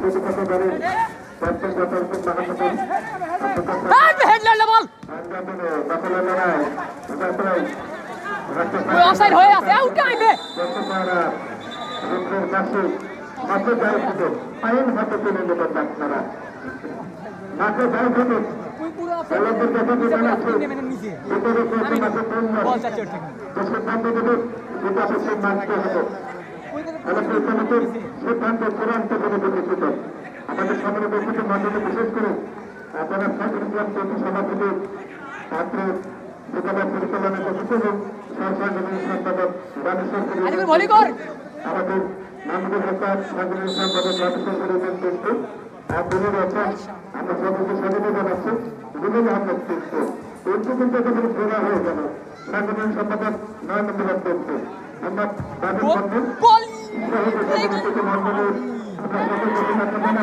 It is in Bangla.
প্রতিপক্ষবারে ক্যাপ্টেন যথার্থ মাহাত্মা দখলের লড়াই অফসাইড হয়ে আছে আউট আইবে রুদ্রের কাছে মাত্র 10 ফুটে আইন হাতে তুলে নেবেন ডাক্তারা মাত্র 10 ফুটে খেলোয়াড়দের কাছে যে জানাচ্ছে ভিতরে খেলতে মাত্র 3 বল চাচ্ছে ঠিক সিদ্ধান্ত দেবে যেটা সে মানতে হবে খেলোয়াড়দের কমিটির সিদ্ধান্ত চূড়ান্ত করে প্রতিষ্ঠিত আমাদের সামনে বৈঠকের মাধ্যমে বিশেষ করে আপনারা সাংগঠনিক প্রতি সভাপতি ছাত্র বিদ্যালয় পরিচালনা কমিটি এবং সরসাংগঠনিক সম্পাদক রামেশ্বর আমাদের মাহমুদুল হক সাংগঠনিক সম্পাদক রামেশ্বর কিন্তু আপনি রয়েছেন আমরা সবাইকে স্বাগত জানাচ্ছি রুবেল আহমেদ কিন্তু কিন্তু কিন্তু এখানে ঘোরা হয়ে গেল সাংগঠনিক সম্পাদক নয়নন্দুল কিন্তু আমরা তাদের মধ্যে মন্ডলের